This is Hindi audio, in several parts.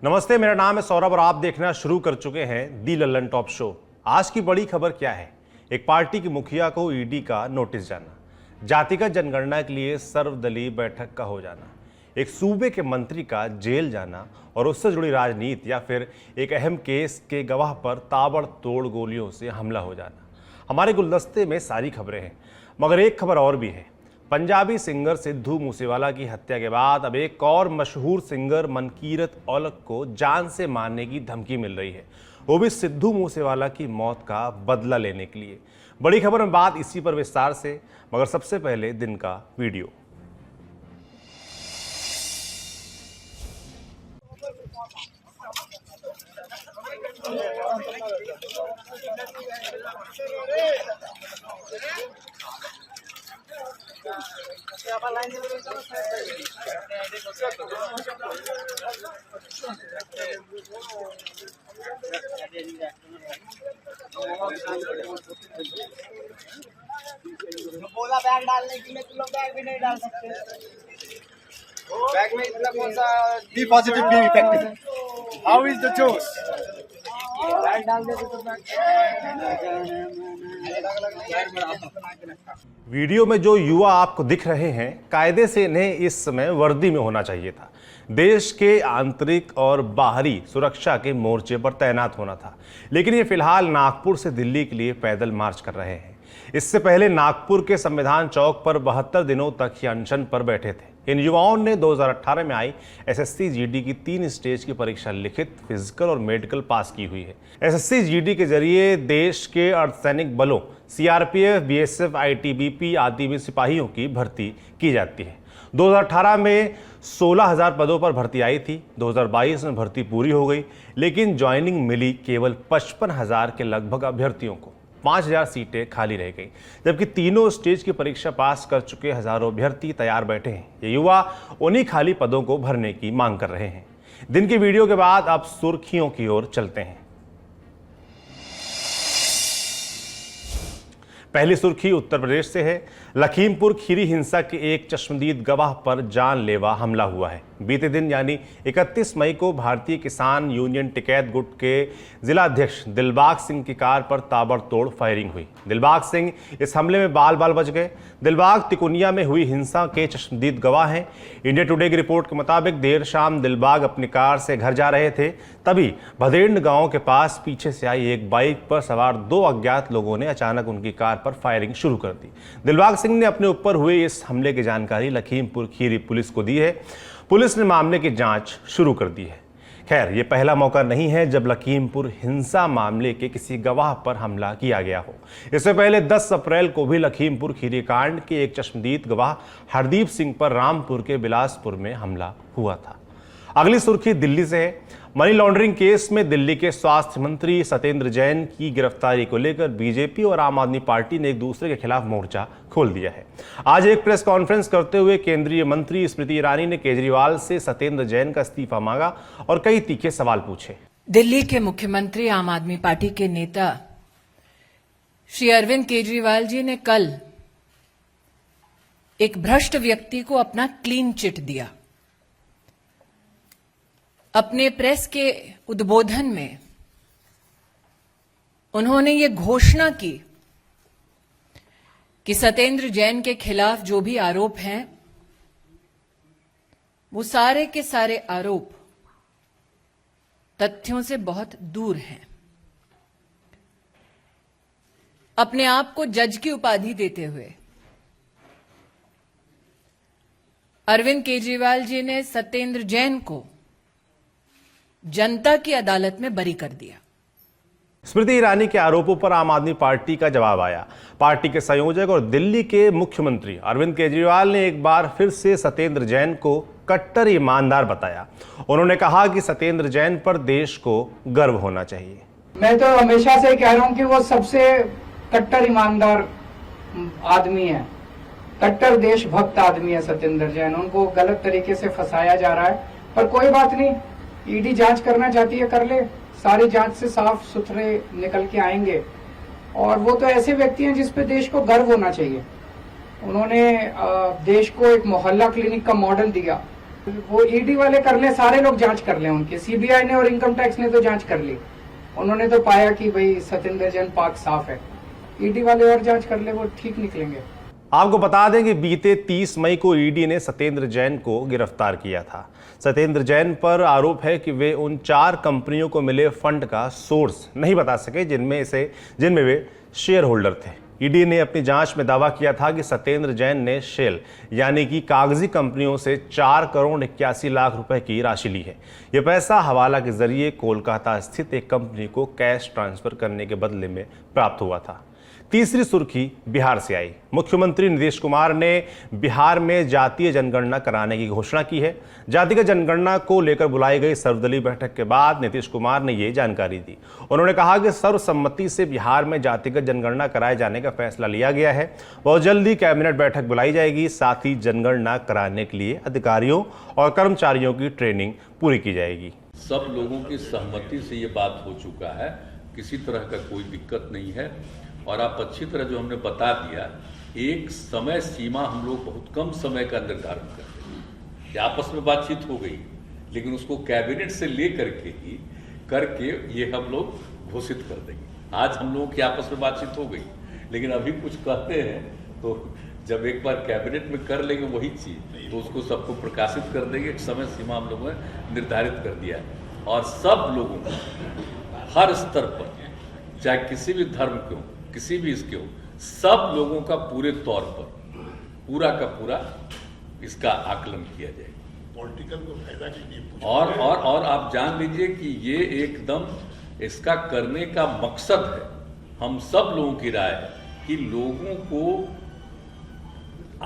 नमस्ते, मेरा नाम है सौरभ और आप देखना शुरू कर चुके हैं दी लल्लन टॉप शो। आज की बड़ी खबर क्या है? एक पार्टी की मुखिया को ईडी का नोटिस जाना, जातिगत जनगणना के लिए सर्वदलीय बैठक का हो जाना, एक सूबे के मंत्री का जेल जाना और उससे जुड़ी राजनीति या फिर एक अहम केस के गवाह पर ताबड़तोड़ गोलियों से हमला हो जाना। हमारे गुलदस्ते में सारी खबरें हैं, मगर एक खबर और भी है। पंजाबी सिंगर सिद्धू मूसेवाला की हत्या के बाद अब एक और मशहूर सिंगर मनकीरत औलख को जान से मारने की धमकी मिल रही है, वो भी सिद्धू मूसेवाला की मौत का बदला लेने के लिए। बड़ी खबर में बात इसी पर विस्तार से, मगर सबसे पहले दिन का वीडियो। बोला बैग डालने के लिए, तुम लोग बैग भी नहीं डाल सकते। बैग में इतना कौन सा be positive be effective, how is the जोश? बैग डाल दे तो वीडियो में जो युवा आपको दिख रहे हैं, कायदे से इन्हें इस समय वर्दी में होना चाहिए था। देश के आंतरिक और बाहरी सुरक्षा के मोर्चे पर तैनात होना था, लेकिन ये फिलहाल नागपुर से दिल्ली के लिए पैदल मार्च कर रहे हैं। इससे पहले नागपुर के संविधान चौक पर 72 दिनों तक ही अनशन पर बैठे थे। इन युवाओं ने 2018 में आई एसएससी जीडी की 3 स्टेज की परीक्षा लिखित, फिजिकल और मेडिकल पास की हुई है। एसएससी जीडी के जरिए देश के अर्धसैनिक बलों सीआरपीएफ, बीएसएफ, आईटीबीपी आदि में सिपाहियों की भर्ती की जाती है। 2018 में 16,000 पदों पर भर्ती आई थी। 2022 में भर्ती पूरी हो गई, लेकिन ज्वाइनिंग मिली केवल 55,000 के लगभग अभ्यर्थियों को। 5,000 सीटें खाली रह गई, जबकि तीनों स्टेज की परीक्षा पास कर चुके हजारों अभ्यर्थी तैयार बैठे हैं। ये युवा उन्हीं खाली पदों को भरने की मांग कर रहे हैं। दिन के वीडियो के बाद अब सुर्खियों की ओर चलते हैं। पहली सुर्खी उत्तर प्रदेश से है। लखीमपुर खीरी हिंसा के एक चश्मदीद गवाह पर जानलेवा हमला हुआ है। बीते दिन यानी 31 मई को भारतीय किसान यूनियन टिकैत गुट के जिला अध्यक्ष दिलबाग सिंह की कार पर ताबड़तोड़ फायरिंग हुई। दिलबाग सिंह इस हमले में बाल बाल बच गए। दिलबाग तिकोनिया में हुई हिंसा के चश्मदीद गवाह हैं। इंडिया टुडे की रिपोर्ट के मुताबिक देर शाम दिलबाग अपनी कार से घर जा रहे थे, तभी भदेंड गांव के पास पीछे से आई एक बाइक पर सवार 2 अज्ञात लोगों ने अचानक उनकी कार पर फायरिंग शुरू कर दी। दिलबाग सिंह ने अपने ऊपर हुए इस हमले की जानकारी लखीमपुर खीरी पुलिस को दी है। पुलिस ने मामले की जांच शुरू कर दी है। खैर, ये पहला मौका नहीं है जब लखीमपुर हिंसा मामले के किसी गवाह पर हमला किया गया हो। इससे पहले 10 अप्रैल को भी लखीमपुर खीरी कांड के एक चश्मदीद गवाह हरदीप सिंह पर रामपुर के बिलासपुर में हमला हुआ था। अगली सुर्खी दिल्ली से है। मनी लॉन्ड्रिंग केस में दिल्ली के स्वास्थ्य मंत्री सत्येंद्र जैन की गिरफ्तारी को लेकर बीजेपी और आम आदमी पार्टी ने एक दूसरे के खिलाफ मोर्चा खोल दिया है। आज एक प्रेस कॉन्फ्रेंस करते हुए केंद्रीय मंत्री स्मृति ईरानी ने केजरीवाल से सत्येंद्र जैन का इस्तीफा मांगा और कई तीखे सवाल पूछे। दिल्ली के मुख्यमंत्री आम आदमी पार्टी के नेता श्री अरविंद केजरीवाल जी ने कल एक भ्रष्ट व्यक्ति को अपना क्लीन चिट दिया। अपने प्रेस के उद्बोधन में उन्होंने ये घोषणा की कि सत्येंद्र जैन के खिलाफ जो भी आरोप हैं, वो सारे के सारे आरोप तथ्यों से बहुत दूर हैं। अपने आप को जज की उपाधि देते हुए अरविंद केजरीवाल जी ने सत्येंद्र जैन को जनता की अदालत में बरी कर दिया। स्मृति ईरानी के आरोपों पर आम आदमी पार्टी का जवाब आया। पार्टी के संयोजक और दिल्ली के मुख्यमंत्री अरविंद केजरीवाल ने एक बार फिर से सत्येंद्र जैन को कट्टर ईमानदार बताया। उन्होंने कहा कि सत्येंद्र जैन पर देश को गर्व होना चाहिए। मैं तो हमेशा से कह रहा हूं कि वो सबसे कट्टर ईमानदार आदमी है, कट्टर देशभक्त आदमी है सत्येंद्र जैन। उनको गलत तरीके से फंसाया जा रहा है, पर कोई बात नहीं, ईडी जांच करना चाहती है कर ले, सारी जांच से साफ सुथरे निकल के आएंगे। और वो तो ऐसे व्यक्ति हैं जिस पे देश को गर्व होना चाहिए। उन्होंने देश को एक मोहल्ला क्लिनिक का मॉडल दिया वो ईडी वाले कर ले, सारे लोग जांच कर ले उनकी, सीबीआई ने और इनकम टैक्स ने तो जांच कर ली, उन्होंने तो पाया कि भाई सत्येंद्र जैन पाक साफ है। ईडी वाले और जांच कर ले, वो ठीक निकलेंगे। आपको बता दें कि बीते 30 मई को ईडी ने सत्येंद्र जैन को गिरफ्तार किया था। सत्येंद्र जैन पर आरोप है कि वे उन 4 कंपनियों को मिले फंड का सोर्स नहीं बता सके जिनमें वे शेयर होल्डर थे। ईडी ने अपनी जांच में दावा किया था कि सत्येंद्र जैन ने शेल यानी कि कागजी कंपनियों से 4 करोड़ 81 लाख रुपए की राशि ली है। यह पैसा हवाला के जरिए कोलकाता स्थित एक कंपनी को कैश ट्रांसफर करने के बदले में प्राप्त हुआ था। तीसरी सुर्खी बिहार से आई। मुख्यमंत्री नीतीश कुमार ने बिहार में जातीय जनगणना कराने की घोषणा की है। जातिगत जनगणना को लेकर बुलाई गई सर्वदलीय बैठक के बाद नीतीश कुमार ने ये जानकारी दी। उन्होंने कहा कि सर्वसम्मति से बिहार में जातिगत जनगणना कराए जाने का फैसला लिया गया है। बहुत जल्दी कैबिनेट बैठक बुलाई जाएगी। साथ ही जनगणना कराने के लिए अधिकारियों और कर्मचारियों की ट्रेनिंग पूरी की जाएगी। सब लोगों की सहमति से ये बात हो चुका है, किसी तरह का कोई दिक्कत नहीं है। और आप अच्छी तरह जो हमने बता दिया, एक समय सीमा हम लोग बहुत कम समय का निर्धारण करते हैं कि आपस में बातचीत हो गई, लेकिन उसको कैबिनेट से ले करके ये हम लोग घोषित कर देंगे। आज हम लोगों की आपस में बातचीत हो गई, लेकिन अभी कुछ कहते हैं तो जब एक बार कैबिनेट में कर लेंगे वही चीज, तो उसको सबको प्रकाशित कर देंगे। एक समय सीमा हम लोगों ने निर्धारित कर दिया है और सब लोगों को हर स्तर पर, चाहे किसी भी धर्म के हो, किसी भी इसके हो, सब लोगों का पूरे तौर पर पूरा का पूरा इसका आकलन किया जाएगा। पॉलिटिकल को फायदा के लिए और आप जान लीजिए कि ये एकदम इसका करने का मकसद है, हम सब लोगों की राय है कि लोगों को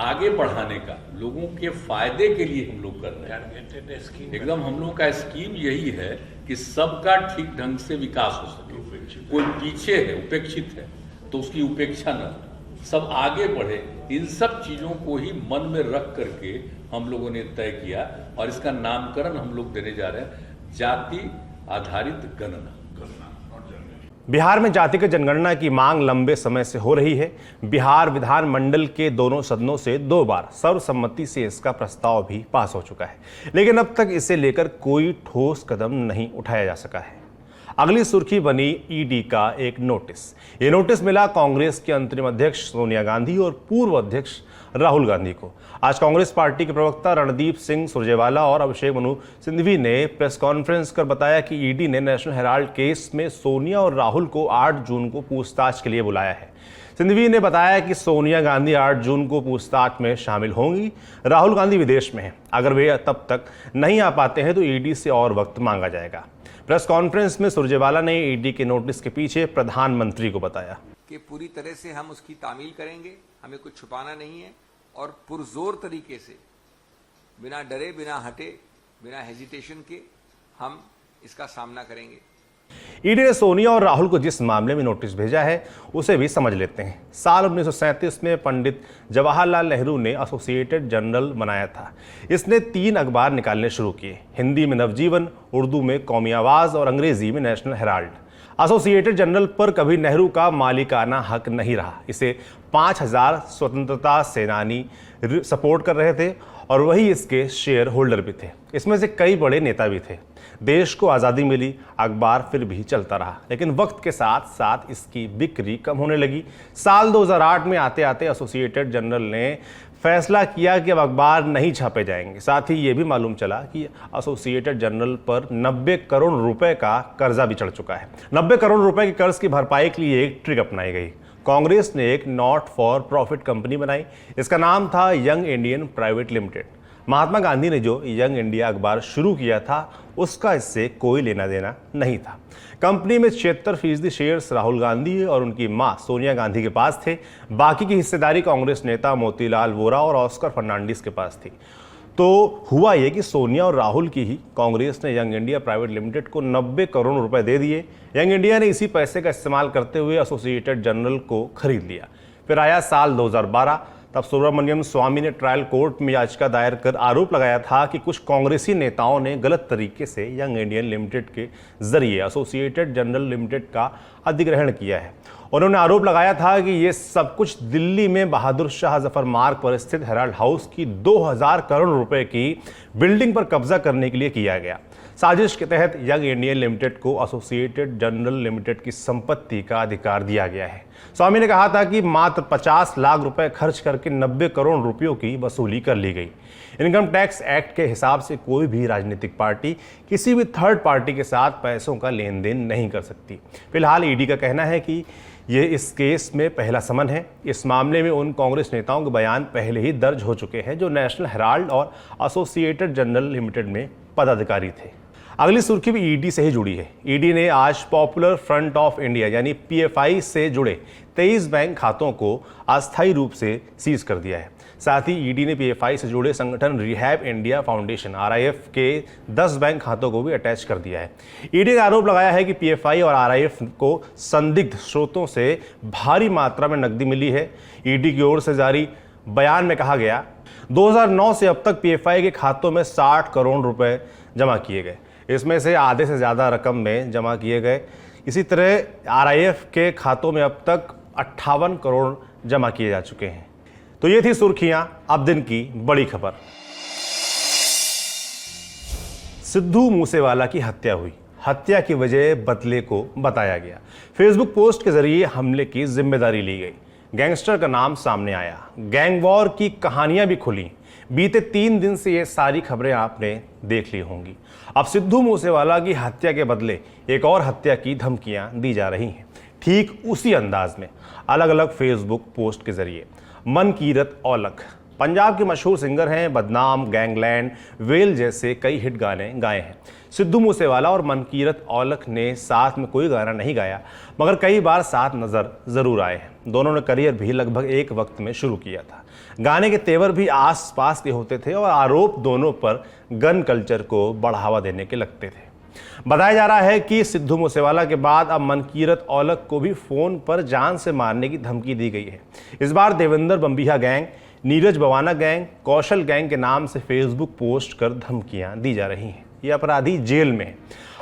आगे बढ़ाने का, लोगों के फायदे के लिए हम लोग कर रहे हैं। एकदम हम लोगों का स्कीम यही है कि सबका ठीक ढंग से विकास हो सके। कोई पीछे है, उपेक्षित है, तो उसकी उपेक्षा न, सब आगे बढ़े। इन सब चीजों को ही मन में रख करके हम लोगों ने तय किया और इसका नामकरण हम लोग देने जा रहे हैं जाति आधारित गणना। बिहार में जातिगत जनगणना की मांग लंबे समय से हो रही है। बिहार विधानमंडल के दोनों सदनों से 2 बार सर्वसम्मति से इसका प्रस्ताव भी पास हो चुका है, लेकिन अब तक इसे लेकर कोई ठोस कदम नहीं उठाया जा सका है। अगली सुर्खी बनी ईडी का एक नोटिस। ये नोटिस मिला कांग्रेस के अंतरिम अध्यक्ष सोनिया गांधी और पूर्व अध्यक्ष राहुल गांधी को। आज कांग्रेस पार्टी के प्रवक्ता रणदीप सिंह सुरजेवाला और अभिषेक मनु सिंघवी ने प्रेस कॉन्फ्रेंस कर बताया कि ईडी ने नेशनल हेराल्ड केस में सोनिया और राहुल को 8 जून को पूछताछ के लिए बुलाया है। सिंघवी ने बताया कि सोनिया गांधी 8 जून को पूछताछ में शामिल होंगी। राहुल गांधी विदेश में हैं। अगर वे तब तक नहीं आ पाते हैं तो ईडी से और वक्त मांगा जाएगा। प्रेस कॉन्फ्रेंस में सुरजेवाला ने ईडी के नोटिस के पीछे प्रधानमंत्री को बताया कि पूरी तरह से हम उसकी तामील करेंगे, हमें कुछ छुपाना नहीं है और पुरजोर तरीके से, बिना डरे, बिना हटे, बिना हेजिटेशन के हम इसका सामना करेंगे। ईडी ने सोनिया और राहुल को जिस मामले में नोटिस भेजा है उसे भी समझ लेते हैं। साल 1937 में पंडित जवाहरलाल नेहरू ने एसोसिएटेड जर्नल बनाया था। इसने 3 अखबार निकालने शुरू किए, हिंदी में नवजीवन, उर्दू में कौमी आवाज और अंग्रेजी में नेशनल हेराल्ड। एसोसिएटेड जर्नल पर कभी नेहरू का मालिकाना हक नहीं रहा। इसे 5000 स्वतंत्रता सेनानी सपोर्ट कर रहे थे और वही इसके शेयर होल्डर भी थे। इसमें से कई बड़े नेता भी थे। देश को आज़ादी मिली, अखबार फिर भी चलता रहा, लेकिन वक्त के साथ साथ इसकी बिक्री कम होने लगी। साल 2008 में आते आते एसोसिएटेड जर्नल ने फैसला किया कि अब अखबार नहीं छापे जाएंगे। साथ ही ये भी मालूम चला कि एसोसिएटेड जर्नल पर 90 करोड़ रुपए का कर्जा भी चढ़ चुका है। 90 करोड़ रुपए के कर्ज की भरपाई के लिए एक ट्रिक अपनाई गई। कांग्रेस ने एक नॉट फॉर प्रॉफिट कंपनी बनाई। इसका नाम था young Indian private limited. Mahatma Gandhi ने जो यंग इंडिया अखबार शुरू किया था उसका इससे कोई लेना देना नहीं था। कंपनी में 76% शेयर्स राहुल गांधी और उनकी मां सोनिया गांधी के पास थे। बाकी की हिस्सेदारी कांग्रेस नेता मोतीलाल वोरा और ऑस्कर फर्नांडिस के पास थी। तो हुआ ये कि सोनिया और राहुल की ही कांग्रेस ने यंग इंडिया प्राइवेट लिमिटेड को 90 करोड़ रुपए दे दिए। यंग इंडिया ने इसी पैसे का इस्तेमाल करते हुए एसोसिएटेड जर्नल को खरीद लिया। फिर आया साल 2012। तब सुब्रमण्यम स्वामी ने ट्रायल कोर्ट में याचिका दायर कर आरोप लगाया था कि कुछ कांग्रेसी नेताओं ने गलत तरीके से यंग इंडियन लिमिटेड के जरिए एसोसिएटेड जनरल लिमिटेड का अधिग्रहण किया है। उन्होंने आरोप लगाया था कि ये सब कुछ दिल्ली में बहादुर शाह जफर मार्ग पर स्थित हेराल्ड हाउस की 2000 करोड़ रुपए की बिल्डिंग पर कब्जा करने के लिए किया गया। साजिश के तहत यंग इंडियन लिमिटेड को एसोसिएटेड जनरल लिमिटेड की संपत्ति का अधिकार दिया गया है। स्वामी ने कहा था कि मात्र 50 लाख रुपए खर्च करके 90 करोड़ रुपयों की वसूली कर ली गई। इनकम टैक्स एक्ट के हिसाब से कोई भी राजनीतिक पार्टी किसी भी थर्ड पार्टी के साथ पैसों का लेन देन नहीं कर सकती। फिलहाल ईडी का कहना है कि ये इस केस में पहला समन है। इस मामले में उन कांग्रेस नेताओं के बयान पहले ही दर्ज हो चुके हैं जो नेशनल हेराल्ड और एसोसिएटेड जनरल लिमिटेड में पदाधिकारी थे। अगली सुर्खी भी ईडी से ही जुड़ी है। ईडी ने आज पॉपुलर फ्रंट ऑफ इंडिया यानी पीएफआई से जुड़े 23 बैंक खातों को अस्थायी रूप से सीज कर दिया है। साथ ही ईडी ने पीएफआई से जुड़े संगठन रिहैब इंडिया फाउंडेशन आरआईएफ के 10 बैंक खातों को भी अटैच कर दिया है। ईडी ने आरोप लगाया है कि पीएफआई और आरआईएफ को संदिग्ध स्रोतों से भारी मात्रा में नकदी मिली है। ईडी की ओर से जारी बयान में कहा गया 2009 से अब तक पीएफआई के खातों में 60 करोड़ रुपए जमा किए गए। इसमें से आधे से ज़्यादा रकम में जमा किए गए। इसी तरह आरआईएफ के खातों में अब तक 58 करोड़ जमा किए जा चुके हैं। तो ये थी सुर्खियां। अब दिन की बड़ी खबर। सिद्धू मूसेवाला की हत्या हुई। हत्या की वजह बदले को बताया गया। फेसबुक पोस्ट के जरिए हमले की जिम्मेदारी ली गई। गैंगस्टर का नाम सामने आया। गैंग वॉर की कहानियां भी खुली। बीते 3 दिन से ये सारी खबरें आपने देख ली होंगी। अब सिद्धू मूसेवाला की हत्या के बदले एक और हत्या की धमकियां दी जा रही हैं, ठीक उसी अंदाज में, अलग अलग फेसबुक पोस्ट के जरिए। मनकीरत औलख पंजाब के मशहूर सिंगर हैं। बदनाम, गैंगलैंड, वेल जैसे कई हिट गाने गाए हैं। सिद्धू मूसेवाला और मनकीरत औलख ने साथ में कोई गाना नहीं गाया, मगर कई बार साथ नजर जरूर आए हैं। दोनों ने करियर भी लगभग एक वक्त में शुरू किया था। गाने के तेवर भी आस पास के होते थे और आरोप दोनों पर गन कल्चर को बढ़ावा देने के लगते थे। बताया जा रहा है कि सिद्धू मूसेवाला के बाद अब मनकीरत औलख को भी फोन पर जान से मारने की धमकी दी गई है। इस बार देवेंद्र बंबिहा गैंग, नीरज बवाना गैंग, कौशल गैंग के नाम से फेसबुक पोस्ट कर धमकियां दी जा रही हैं। ये अपराधी जेल में हैं।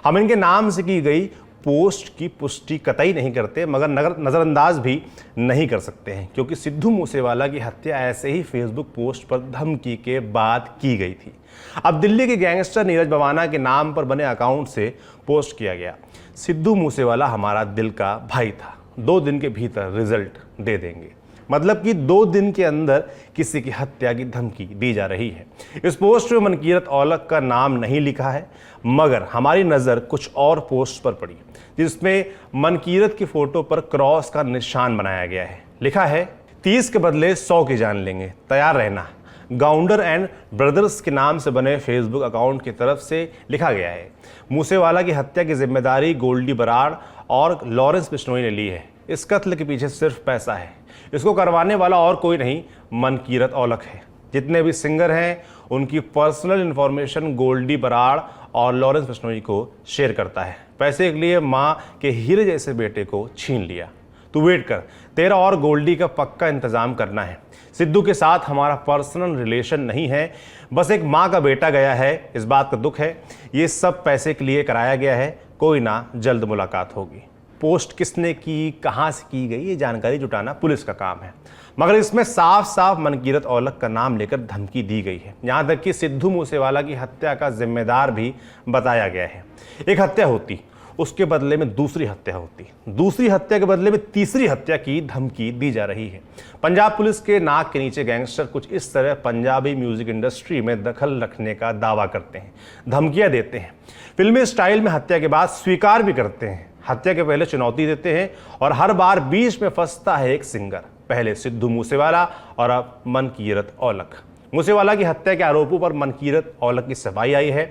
हम इनके नाम से की गई पोस्ट की पुष्टि कतई नहीं करते, मगर नज़रअंदाज भी नहीं कर सकते हैं, क्योंकि सिद्धू मूसेवाला की हत्या ऐसे ही फेसबुक पोस्ट पर धमकी के बाद की गई थी। अब दिल्ली के गैंगस्टर नीरज बवाना के नाम पर बने अकाउंट से पोस्ट किया गया, सिद्धू मूसेवाला हमारा दिल का भाई था, 2 दिन के भीतर रिजल्ट दे देंगे। मतलब कि 2 दिन के अंदर किसी की हत्या की धमकी दी जा रही है। इस पोस्ट में मनकीरत औलख का नाम नहीं लिखा है, मगर हमारी नज़र कुछ और पोस्ट पर पड़ी जिसमें मनकीरत की फोटो पर क्रॉस का निशान बनाया गया है। लिखा है 30 के बदले 100 की जान लेंगे, तैयार रहना। गाउंडर एंड ब्रदर्स के नाम से बने फेसबुक अकाउंट की तरफ से लिखा गया है। मूसेवाला की हत्या की जिम्मेदारी गोल्डी बराड़ और लॉरेंस बिश्नोई ने ली है। इस कत्ल के पीछे सिर्फ पैसा है। इसको करवाने वाला और कोई नहीं, मनकीरत औलख है। जितने भी सिंगर हैं उनकी पर्सनल इंफॉर्मेशन गोल्डी बराड़ और लॉरेंस बिश्नोई को शेयर करता है। पैसे के लिए माँ के हीरे जैसे बेटे को छीन लिया। तू वेट कर, तेरा और गोल्डी का पक्का इंतजाम करना है। सिद्धू के साथ हमारा पर्सनल रिलेशन नहीं है, बस एक माँ का बेटा गया है, इस बात का दुख है। ये सब पैसे के लिए कराया गया है, कोई ना जल्द मुलाकात होगी। पोस्ट किसने की, कहाँ से की गई, ये जानकारी जुटाना पुलिस का काम है, मगर इसमें साफ साफ मनकीरत औलख का नाम लेकर धमकी दी गई है। यहाँ तक कि सिद्धू मूसेवाला की हत्या का जिम्मेदार भी बताया गया है। एक हत्या होती, उसके बदले में दूसरी हत्या होती, दूसरी हत्या के बदले में तीसरी हत्या की धमकी दी जा रही है। पंजाब पुलिस के नाक के नीचे गैंगस्टर कुछ इस तरह पंजाबी म्यूजिक इंडस्ट्री में दखल रखने का दावा करते हैं, धमकियां देते हैं, फिल्मी स्टाइल में हत्या के बाद स्वीकार भी करते हैं, हत्या के पहले चुनौती देते हैं, और हर बार बीच में फंसता है एक सिंगर, पहले सिद्धू मूसेवाला और अब मनकीरत औलख। मूसेवाला की हत्या के आरोपों पर मनकीरत औलख की सफाई आई है,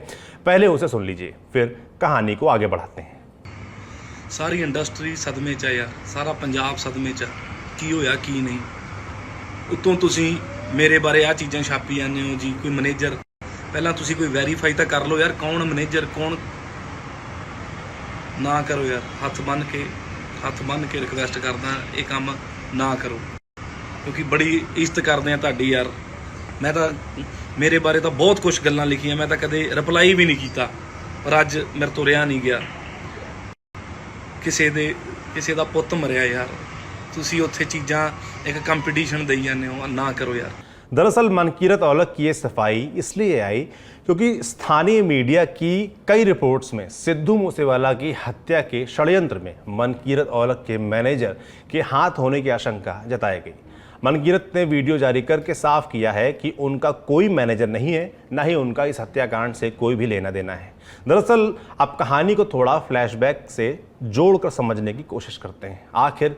पहले उसे सुन लीजिए, फिर कहानी को आगे बढ़ाते हैं। सारी इंडस्ट्री सदमे च यार, सारा पंजाब सदमे च, की होया की नहीं। उतों तुसीं मेरे बारे आ चीज़ां छापी जाते हो जी, कोई मैनेजर, पहला तुसीं कोई वैरीफाई तो कर लो यार, कौन मैनेजर कौन ना करो यार। हथ बन के रिक्वेस्ट करदा, ये काम ना करो। ਕਿਉਂਕਿ ਬੜੀ ਇੱਜ਼ਤ ਕਰਦੇ ਆ ਤੁਹਾਡੀ ਯਾਰ। ਮੈਂ ਤਾਂ ਮੇਰੇ ਬਾਰੇ ਤਾਂ ਬਹੁਤ ਕੁਝ ਗੱਲਾਂ ਲਿਖੀਆਂ, ਮੈਂ ਤਾਂ ਕਦੇ ਰਿਪਲਾਈ ਵੀ ਨਹੀਂ ਕੀਤਾ, ਪਰ ਅੱਜ ਮੇਰੇ ਤੋਂ ਰਿਹਾ ਨਹੀਂ ਗਿਆ। ਕਿਸੇ ਦਾ ਪੁੱਤ ਮਰਿਆ ਯਾਰ, ਤੁਸੀਂ ਉੱਥੇ ਚੀਜ਼ਾਂ एक कंपटीशन दई जाने हो, ना करो यार। दरअसल मनकीरत औलख की ये सफाई इसलिए आई क्योंकि स्थानीय मीडिया की कई रिपोर्ट्स में सिद्धू मूसेवाला की हत्या के षड्यंत्र में मनकीरत औलख के मैनेजर के हाथ होने की आशंका जताई गई। मनकीरत ने वीडियो जारी करके साफ किया है कि उनका कोई मैनेजर नहीं है, न ही उनका इस हत्याकांड से कोई भी लेना देना है। दरअसल अब कहानी को थोड़ा फ्लैशबैक से जोड़कर समझने की कोशिश करते हैं। आखिर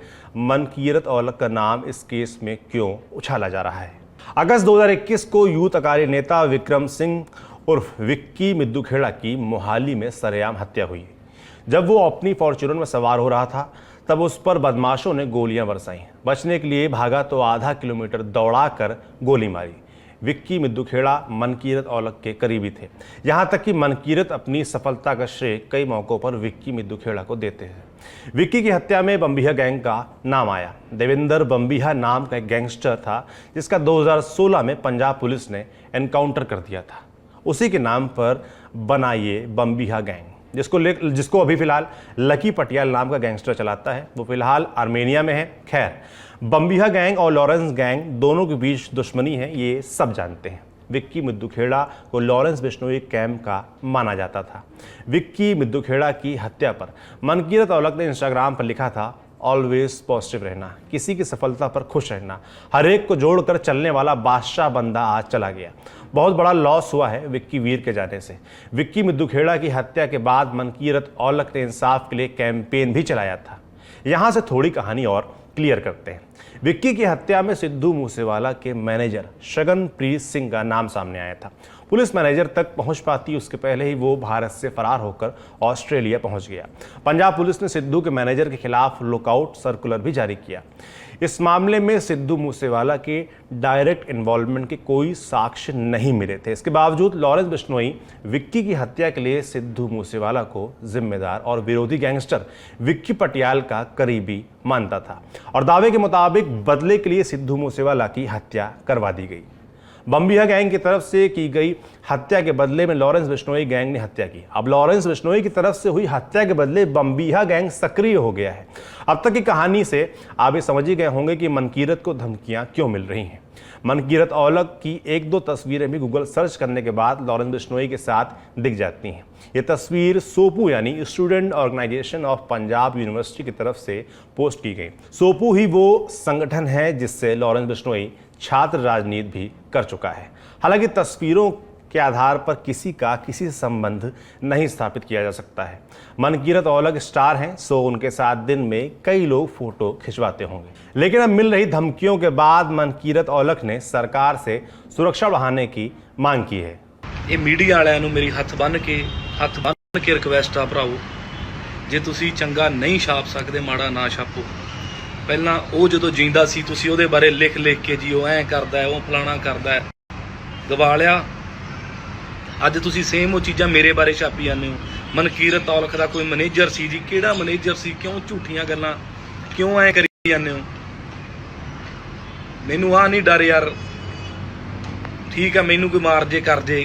मनकीरत औलख का नाम इस केस में क्यों उछाला जा रहा है। अगस्त 2021 को यूथ अकाली नेता विक्रम सिंह उर्फ विक्की मिद्दूखेड़ा की मोहाली में सरेआम हत्या हुई। जब वो अपनी फॉर्च्यूनर में सवार हो रहा था तब उस पर बदमाशों ने गोलियां बरसाई। बचने के लिए भागा तो आधा किलोमीटर दौड़ाकर गोली मारी। विक्की मिद्दूखेड़ा मनकीरत औलख के करीबी थे, यहाँ तक कि मनकीरत अपनी सफलता का श्रेय कई मौक़ों पर विक्की मिद्दूखेड़ा को देते हैं। विक्की की हत्या में बम्बिहा गैंग का नाम आया। देवेंद्र बम्बिहा नाम का एक गैंगस्टर था जिसका 2016 में पंजाब पुलिस ने एनकाउंटर कर दिया था। उसी के नाम पर बना ये बम्बिहा गैंग, जिसको अभी फिलहाल लकी पटियाल नाम का गैंगस्टर चलाता है। वो फिलहाल आर्मेनिया में है। खैर, बम्बिहा गैंग और लॉरेंस गैंग दोनों के बीच दुश्मनी है, ये सब जानते हैं। विक्की मिद्दूखेड़ा को लॉरेंस बिश्नोई कैंप का माना जाता था। विक्की मिद्दूखेड़ा की हत्या पर मनकीरत औलख ने इंस्टाग्राम पर लिखा था, ऑलवेज पॉजिटिव रहना, किसी की सफलता पर खुश रहना, हर एक को जोड़कर चलने वाला बादशाह बंदा आज चला गया। बहुत बड़ा लॉस हुआ है विक्की वीर के जाने से। विक्की मिद्दूखेड़ा की हत्या के बाद मनकीरत औलख ने इंसाफ के लिए कैंपेन भी चलाया था। यहाँ से थोड़ी कहानी और क्लियर करते हैं। विक्की की हत्या में सिद्धू मूसेवाला के मैनेजर शगनप्रीत सिंह का नाम सामने आया था। पुलिस मैनेजर तक पहुंच पाती उसके पहले ही वो भारत से फरार होकर ऑस्ट्रेलिया पहुंच गया। पंजाब पुलिस ने सिद्धू के मैनेजर के खिलाफ लुकआउट सर्कुलर भी जारी किया। इस मामले में सिद्धू मूसेवाला के डायरेक्ट इन्वॉल्वमेंट के कोई साक्ष्य नहीं मिले थे। इसके बावजूद लॉरेंस बिश्नोई विक्की की हत्या के लिए सिद्धू मूसेवाला को जिम्मेदार और विरोधी गैंगस्टर विक्की पटियाल का करीबी मानता था और दावे के मुताबिक बदले के लिए सिद्धू मूसेवाला की हत्या करवा दी गई। बम्बिहा गैंग की तरफ से की गई हत्या के बदले में लॉरेंस बिश्नोई गैंग ने हत्या की। अब लॉरेंस बिश्नोई की तरफ से हुई हत्या के बदले बम्बिहा गैंग सक्रिय हो गया है। अब तक की कहानी से आप ये समझ ही गए होंगे कि मनकीरत को धमकियां क्यों मिल रही हैं। मनकीरत औलख की एक दो तस्वीरें भी गूगल सर्च करने के बाद लॉरेंस बिश्नोई के साथ दिख जाती हैं। ये तस्वीर सोपू यानी student organisation of Punjab university की तरफ से पोस्ट की गई। सोपू ही वो संगठन है जिससे लॉरेंस बिश्नोई छात्र राजनीति भी कर चुका है। हालांकि तस्वीरों के आधार पर किसी से संबंध नहीं स्थापित किया जा सकता है। मनकीरत औलख स्टार हैं, सो उनके साथ दिन में कई लोग फोटो खिंचवाते होंगे। लेकिन अब मिल रही धमकियों के बाद मनकीरत औलख ने सरकार से सुरक्षा बढ़ाने की मांग की है। ये मीडिया वालिਆਂ ਨੂੰ ਮੇਰੀ ਹੱਥ ਬੰਨ ਕੇ ਰਿਕਵੈਸਟ ਆ ਭਰਾਓ, ਜੇ ਤੁਸੀਂ ਚੰਗਾ ਨਹੀਂ ਛਾਪ ਸਕਦੇ ਮਾੜਾ ਨਾ ਛਾਪੋ। ਪਹਿਲਾਂ ਉਹ ਜਦੋਂ ਜਿੰਦਾ ਸੀ ਤੁਸੀਂ ਉਹਦੇ ਬਾਰੇ ਲਿਖ ਕੇ ਜੀ ਉਹ ਐਂ ਕਰਦਾ ਹੈ, ਉਹ ਫਲਾਣਾ ਕਰਦਾ ਹੈ, ਗਵਾ ਲਿਆ। ਅੱਜ ਤੁਸੀਂ ਸੇਮ ਉਹ ਚੀਜ਼ਾਂ ਮੇਰੇ ਬਾਰੇ ਛਾਪੀ ਜਾਂਦੇ ਹੋ। मनकीरत औलख ਦਾ ਕੋਈ ਮੈਨੇਜਰ ਸੀ ਜੀ, ਕਿਹੜਾ ਮੈਨੇਜਰ ਸੀ, ਕਿਉਂ ਝੂਠੀਆਂ ਗੱਲਾਂ ਕਿਉਂ ਐ ਕਰੀ ਜਾਂਦੇ ਹੋ। ਮੈਨੂੰ ਆ ਨਹੀਂ ਡਰ ਯਾਰ, ਠੀਕ ਹੈ ਮੈਨੂੰ ਕੋਈ ਮਾਰ ਜੇ ਕਰ ਜੇ,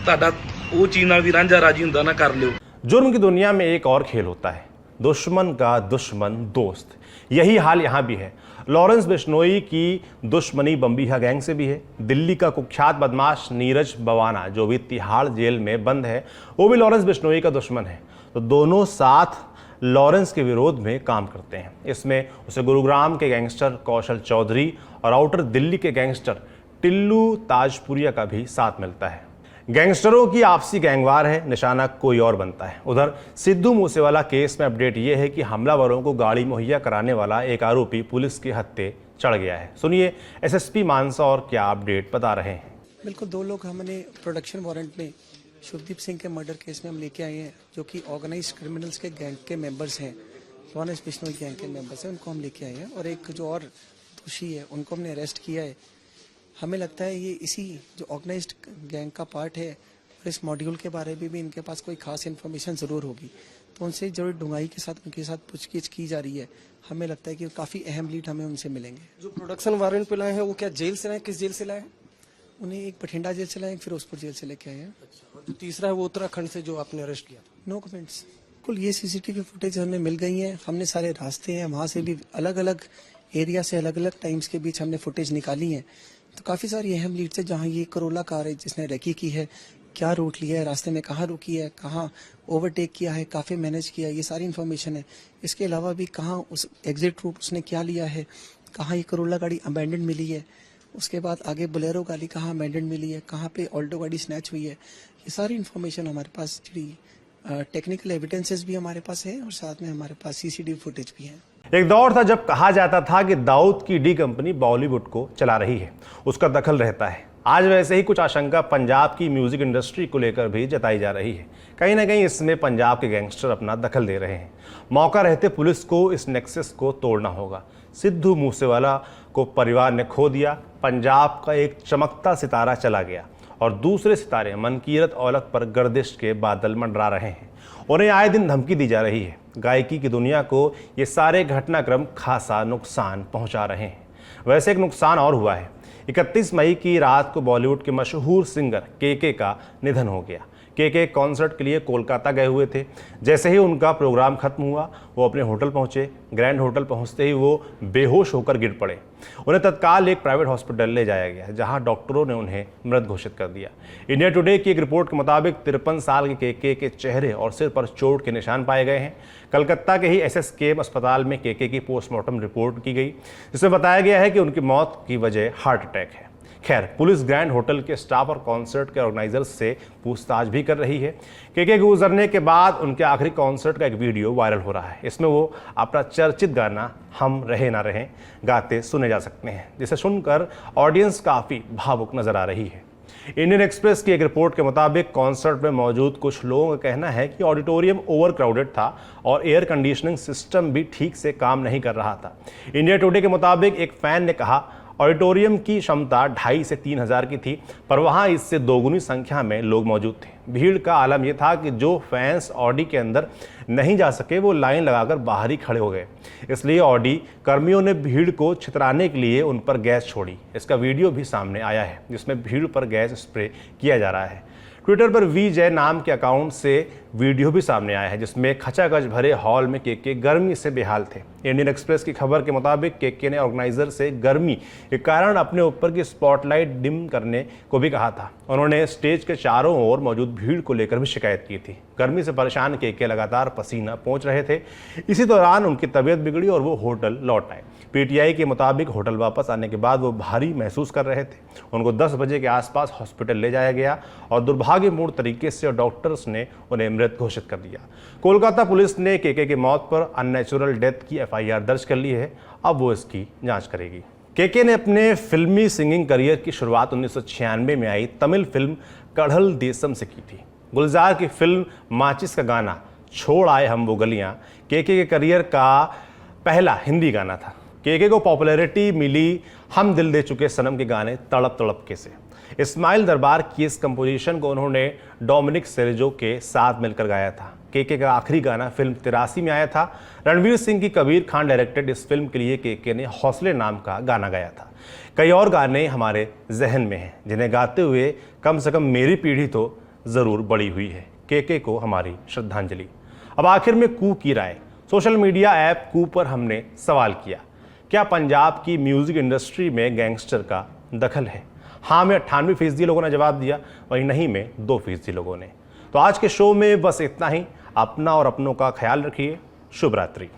ਤੁਹਾਡਾ ਉਹ ਚੀਜ਼ ਨਾਲ ਵੀ ਰਾਂਝਾ ਰਾਜੀ ਹੁੰਦਾ ਨਾ ਕਰ ਲਿਓ। जुर्म की दुनिया में एक और खेल होता है, दुश्मन का दुश्मन दोस्त। यही हाल यहाँ भी है। लॉरेंस बिश्नोई की दुश्मनी बम्बिहा गैंग से भी है। दिल्ली का कुख्यात बदमाश नीरज बवाना जो भी तिहाड़ जेल में बंद है, वो भी लॉरेंस बिश्नोई का दुश्मन है। तो दोनों साथ लॉरेंस के विरोध में काम करते हैं। इसमें उसे गुरुग्राम के गैंगस्टर कौशल चौधरी और आउटर दिल्ली के गैंगस्टर टिल्लू ताजपुरिया का भी साथ मिलता है। गैंगस्टरों की आपसी गैंगवार है, निशाना कोई और बनता है। उधर सिद्धू मूसेवाला केस में अपडेट ये है कि हमलावरों को गाड़ी मुहैया कराने वाला एक आरोपी पुलिस के हत्थे चढ़ गया है। सुनिए एसएसपी मानसा और क्या अपडेट बता रहे हैं। बिल्कुल, दो लोग हमने प्रोडक्शन वारंट में शुभदीप सिंह के मर्डर केस में हम लेके आए हैं, जो कि ऑर्गेनाइज क्रिमिनल्स के गैंग के मेंबर्स हैं, लॉरेंस बिश्नोई गैंग के मेंबर्स हैं, उनको हम लेके आए हैं। और एक जो और दोषी है उनको हमने अरेस्ट किया है। हमें लगता है ये इसी जो ऑर्गेनाइज्ड गैंग का पार्ट है, और इस मॉड्यूल के बारे में भी इनके पास कोई खास इन्फॉर्मेशन ज़रूर होगी। तो उनसे जरूर डूंगाई के साथ उनके साथ पूछगिछ की जा रही है। हमें लगता है कि काफ़ी अहम लीड हमें उनसे मिलेंगे। जो प्रोडक्शन वारंट पे लाए हैं वो क्या जेल से लाए, किस जेल से लाए हैं? उन्हें एक बठिंडा जेल से लाए, एक फिरोजपुर जेल से लेके आए हैं। और जो तीसरा है वो उत्तराखंड से जो आपने अरेस्ट किया था। No comments. बिल्कुल, ये सीसीटीवी फुटेज हमें मिल गई है। हमने सारे रास्ते हैं वहाँ से भी अलग अलग एरिया से अलग अलग टाइम्स के बीच हमने फुटेज निकाली है। तो काफ़ी सारी अहम लीड्स है जहाँ ये करोला कार है जिसने रेकी की है, क्या रूट लिया है, रास्ते में कहाँ रुकी है, कहाँ ओवरटेक किया है, काफ़ी मैनेज किया है, ये सारी इन्फॉर्मेशन है। इसके अलावा भी कहाँ उस एग्जिट रूट उसने क्या लिया है, कहाँ ये करोला गाड़ी अबैंडन मिली है, उसके बाद आगे बोलेरो गाड़ी कहाँ अबैंडन मिली है, कहाँ पे ऑल्टो गाड़ी स्नैच हुई है, ये सारी इन्फॉर्मेशन हमारे पास टेक्निकल एविडेंसेस भी हमारे पास है और साथ में हमारे पास सीसीटीवी फुटेज भी है। एक दौर था जब कहा जाता था कि दाऊद की डी कंपनी बॉलीवुड को चला रही है, उसका दखल रहता है। आज वैसे ही कुछ आशंका पंजाब की म्यूजिक इंडस्ट्री को लेकर भी जताई जा रही है। कहीं ना कहीं इसमें पंजाब के गैंगस्टर अपना दखल दे रहे हैं। मौका रहते पुलिस को इस नेक्सस को तोड़ना होगा। सिद्धू मूसेवाला को परिवार ने खो दिया, पंजाब का एक चमकता सितारा चला गया और दूसरे सितारे मनकीरत औलख पर गर्दिश के बादल मंडरा रहे हैं। उन्हें आए दिन धमकी दी जा रही है। गायकी की दुनिया को ये सारे घटनाक्रम खासा नुकसान पहुंचा रहे हैं। वैसे एक नुकसान और हुआ है। 31 मई की रात को बॉलीवुड के मशहूर सिंगर केके का निधन हो गया। केके कॉन्सर्ट के लिए कोलकाता गए हुए थे। जैसे ही उनका प्रोग्राम खत्म हुआ वो अपने होटल पहुंचे। ग्रैंड होटल पहुंचते ही वो बेहोश होकर गिर पड़े। उन्हें तत्काल एक प्राइवेट हॉस्पिटल ले जाया गया जहां डॉक्टरों ने उन्हें मृत घोषित कर दिया। इंडिया टुडे की एक रिपोर्ट के मुताबिक 53 साल के केके के चेहरे और सिर पर चोट के निशान पाए गए हैं। कलकत्ता के ही SSKM अस्पताल में केके की पोस्टमार्टम रिपोर्ट की गई, जिसमें बताया गया है कि उनकी मौत की वजह हार्ट अटैक है। खैर, पुलिस ग्रैंड होटल के स्टाफ और कॉन्सर्ट के ऑर्गेनाइजर्स से पूछताछ भी कर रही है। केके के गुजरने के बाद उनके आखिरी कॉन्सर्ट का एक वीडियो वायरल हो रहा है। इसमें वो अपना चर्चित गाना हम रहे ना रहें गाते सुने जा सकते हैं, जिसे सुनकर ऑडियंस काफ़ी भावुक नजर आ रही है। इंडियन एक्सप्रेस की एक रिपोर्ट के मुताबिक कॉन्सर्ट में मौजूद कुछ लोगों का कहना है कि ऑडिटोरियम ओवर क्राउडेड था और एयर कंडीशनिंग सिस्टम भी ठीक से काम नहीं कर रहा था। इंडिया टुडे के मुताबिक एक फैन ने कहा ऑडिटोरियम की क्षमता 2,500 से 3,000 की थी, पर वहां इससे दोगुनी संख्या में लोग मौजूद थे। भीड़ का आलम यह था कि जो फैंस ऑडी के अंदर नहीं जा सके वो लाइन लगाकर बाहर ही खड़े हो गए। इसलिए ऑडी कर्मियों ने भीड़ को छितराने के लिए उन पर गैस छोड़ी। इसका वीडियो भी सामने आया है जिसमें भीड़ पर गैस स्प्रे किया जा रहा है। ट्विटर पर VJ नाम के अकाउंट से वीडियो भी सामने आया है जिसमें खचाखच भरे हॉल में केके गर्मी से बेहाल थे। इंडियन एक्सप्रेस की खबर के मुताबिक केके ने ऑर्गेनाइजर से गर्मी के कारण अपने ऊपर की स्पॉटलाइट डिम करने को भी कहा था। उन्होंने स्टेज के चारों ओर मौजूद भीड़ को लेकर भी शिकायत की थी। गर्मी से परेशान केके लगातार पसीना पोंछ रहे थे। इसी दौरान उनकी तबीयत बिगड़ी और वो होटल लौट आए। PTI के मुताबिक होटल वापस आने के बाद वो भारी महसूस कर रहे थे। उनको 10 बजे के आसपास हॉस्पिटल ले जाया गया और दुर्भाग्यपूर्ण तरीके से डॉक्टर्स ने उन्हें मृत घोषित कर दिया। कोलकाता पुलिस ने केके की मौत पर अननेचुरल डेथ की FIR दर्ज कर ली है। अब वो इसकी जांच करेगी। केके ने अपने फिल्मी सिंगिंग करियर की शुरुआत 1996 में आई तमिल फिल्म कड़ल देशम से की थी। गुलजार की फिल्म माचिस का गाना छोड़ आए हम वो गलियां केके के करियर का पहला हिंदी गाना था। केके को पॉपुलैरिटी मिली हम दिल दे चुके सनम के गाने तड़प तड़प के से। इस्माइल दरबार की इस कंपोजिशन को उन्होंने डोमिनिक सेरेजो के साथ मिलकर गाया था। केके का आखिरी गाना फिल्म 83 में आया था। रणवीर सिंह की कबीर खान डायरेक्टेड इस फिल्म के लिए केके ने हौसले नाम का गाना गाया था। कई और गाने हमारे जहन में हैं जिन्हें गाते हुए कम से कम मेरी पीढ़ी तो ज़रूर बड़ी हुई है। केके को हमारी श्रद्धांजलि। अब आखिर में कू की राय। सोशल मीडिया ऐप कू पर हमने सवाल किया, क्या पंजाब की म्यूजिक इंडस्ट्री में गैंगस्टर का दखल है? हाँ में 98% लोगों ने जवाब दिया, वहीं नहीं में 2% लोगों ने। तो आज के शो में बस इतना ही। अपना और अपनों का ख्याल रखिए। शुभ रात्रि।